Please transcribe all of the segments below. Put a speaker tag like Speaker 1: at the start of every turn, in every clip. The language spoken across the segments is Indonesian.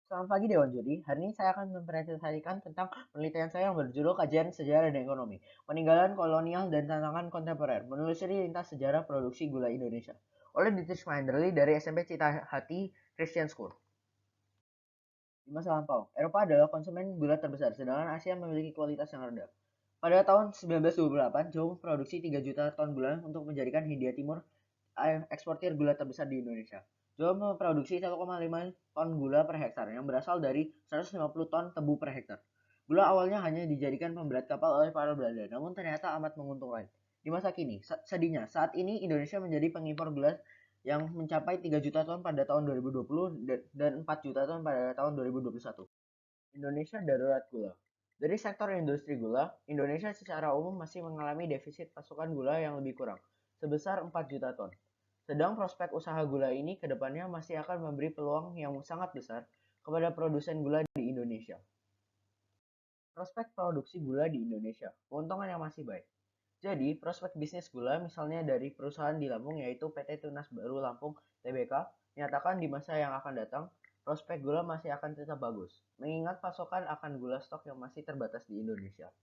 Speaker 1: Selamat pagi Dewan Juri. Hari ini saya akan mempresentasikan tentang penelitian saya yang berjudul Kajian Sejarah dan Ekonomi, Peninggalan Kolonial dan Tantangan Kontemporer, menelusuri lintas sejarah produksi gula Indonesia, oleh Dietrich Manderly dari SMP Citahati Christian School. Di masa lampau, Eropa adalah konsumen gula terbesar, sedangkan Asia memiliki kualitas yang rendah. Pada tahun 1928, Jawa memproduksi 3 juta ton gula untuk menjadikan Hindia Timur eksportir gula terbesar di Indonesia. Jawa memproduksi 1,5 ton gula per hektar yang berasal dari 150 ton tebu per hektar. Gula awalnya hanya dijadikan pemberat kapal oleh para Belanda, namun ternyata amat menguntungkan. Di masa kini, sedihnya, saat ini Indonesia menjadi pengimpor gula yang mencapai 3 juta ton pada tahun 2020 dan 4 juta ton pada tahun 2021. Indonesia darurat gula. Dari sektor industri gula, Indonesia secara umum masih mengalami defisit pasokan gula yang lebih kurang, sebesar 4 juta ton. Sedang prospek usaha gula ini ke depannya masih akan memberi peluang yang sangat besar kepada produsen gula di Indonesia. Prospek produksi gula di Indonesia, keuntungan yang masih baik. Jadi, prospek bisnis gula misalnya dari perusahaan di Lampung yaitu PT Tunas Baru Lampung Tbk menyatakan di masa yang akan datang prospek gula masih akan tetap bagus, mengingat pasokan akan gula stok yang masih terbatas di Indonesia.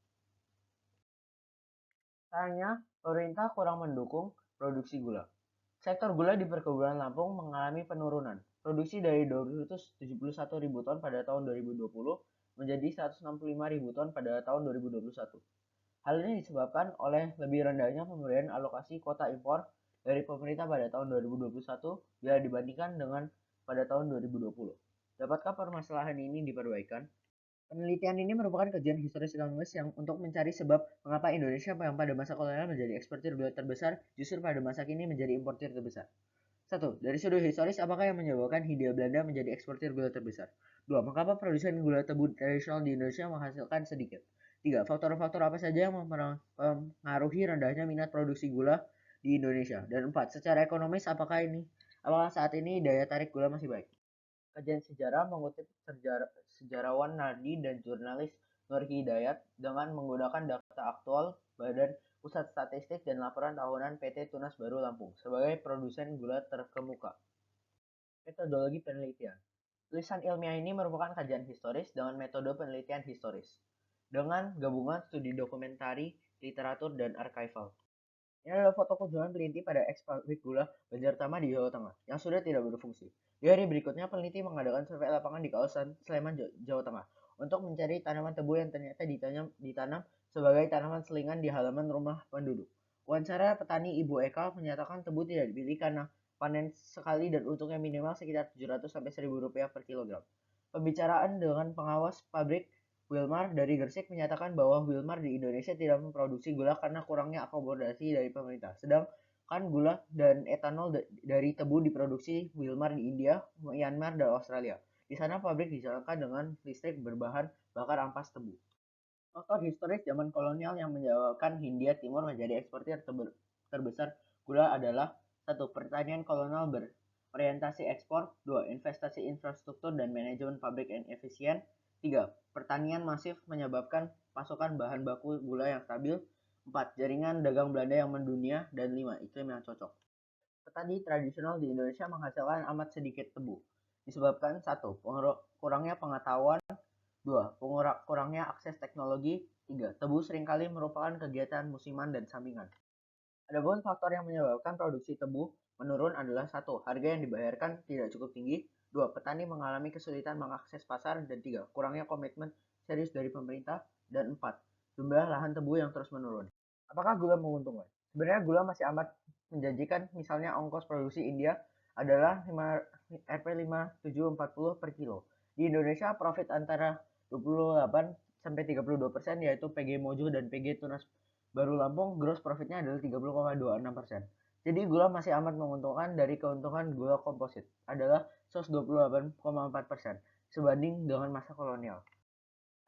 Speaker 1: Sayangnya, pemerintah kurang mendukung produksi gula. Sektor gula di perkebunan Lampung mengalami penurunan. Produksi dari 271 ribu ton pada tahun 2020 menjadi 165 ribu ton pada tahun 2021. Hal ini disebabkan oleh lebih rendahnya pemberian alokasi kuota impor dari pemerintah pada tahun 2021 bila dibandingkan dengan pada tahun 2020. Dapatkah permasalahan ini diperbaikan? Penelitian ini merupakan kajian historis ekonomis yang untuk mencari sebab mengapa Indonesia yang pada masa kolonial menjadi eksportir gula terbesar justru pada masa kini menjadi importir terbesar. 1. Dari sudut historis, apakah yang menyebabkan Hindia Belanda menjadi eksportir gula terbesar? 2. Mengapa produsen gula tebu tradisional di Indonesia menghasilkan sedikit? 3. Faktor-faktor apa saja yang mempengaruhi rendahnya minat produksi gula di Indonesia? Dan 4. Secara ekonomis, apakah saat ini daya tarik gula masih baik? Kajian sejarah mengutip sejarawan Nardi dan jurnalis Nur Hidayat dengan menggunakan data aktual Badan Pusat Statistik dan laporan tahunan PT Tunas Baru Lampung sebagai produsen gula terkemuka. Metodologi penelitian. Tulisan ilmiah ini merupakan kajian historis dengan metode penelitian historis dengan gabungan studi dokumentari, literatur, dan archival. Ini adalah foto kunjungan peneliti pada eks-pabrik gula Banjartama di Jawa Tengah yang sudah tidak berfungsi. Di hari berikutnya, peneliti mengadakan survei lapangan di kawasan Sleman, Jawa Tengah untuk mencari tanaman tebu yang ternyata ditanam sebagai tanaman selingan di halaman rumah penduduk. Wawancara petani Ibu Eka menyatakan tebu tidak dipilih karena panen sekali dan untungnya minimal sekitar 700 sampai 1000 rupiah per kilogram. Pembicaraan dengan pengawas pabrik Wilmar dari Gresik menyatakan bahwa Wilmar di Indonesia tidak memproduksi gula karena kurangnya akomodasi dari pemerintah. Sedangkan gula dan etanol dari tebu diproduksi Wilmar di India, Myanmar, dan Australia. Di sana pabrik dijalankan dengan listrik berbahan bakar ampas tebu. Faktor historis zaman kolonial yang menyebabkan Hindia Timur menjadi eksportir terbesar gula adalah 1. Pertanian kolonial berorientasi ekspor. 2. Investasi infrastruktur dan manajemen pabrik yang efisien. 3. Pertanian masif menyebabkan pasokan bahan baku gula yang stabil. 4. Jaringan dagang Belanda yang mendunia. Dan 5. Iklim yang cocok. Petani tradisional di Indonesia menghasilkan amat sedikit tebu, disebabkan 1. Kurangnya pengetahuan. 2. Kurangnya akses teknologi. 3. Tebu seringkali merupakan kegiatan musiman dan sampingan. Adapun faktor yang menyebabkan produksi tebu menurun adalah 1. Harga yang dibayarkan tidak cukup tinggi. 2. Petani mengalami kesulitan mengakses pasar. Dan 3. Kurangnya komitmen serius dari pemerintah. Dan 4. Jumlah lahan tebu yang terus menurun. Apakah gula menguntungkan? Sebenarnya gula masih amat menjanjikan, misalnya ongkos produksi India adalah Rp5740 per kilo. Di Indonesia, profit antara 28 sampai 32% yaitu PG Mojo dan PG Tunas Baru Lampung, gross profitnya adalah 30,26%. Jadi gula masih amat menguntungkan. Dari keuntungan gula komposit adalah 128,4% sebanding dengan masa kolonial.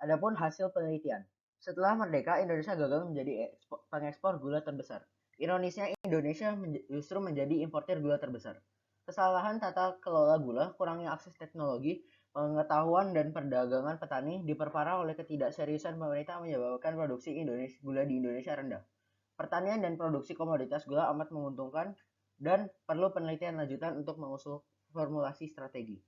Speaker 1: Adapun hasil penelitian. Setelah merdeka, Indonesia gagal menjadi pengekspor gula terbesar. Ironisnya, Indonesia justru menjadi importir gula terbesar. Kesalahan tata kelola gula, kurangnya akses teknologi, pengetahuan dan perdagangan petani diperparah oleh ketidakseriusan pemerintah menyebabkan produksi gula di Indonesia rendah. Pertanian dan produksi komoditas gula amat menguntungkan dan perlu penelitian lanjutan untuk mengusul formulasi strategi.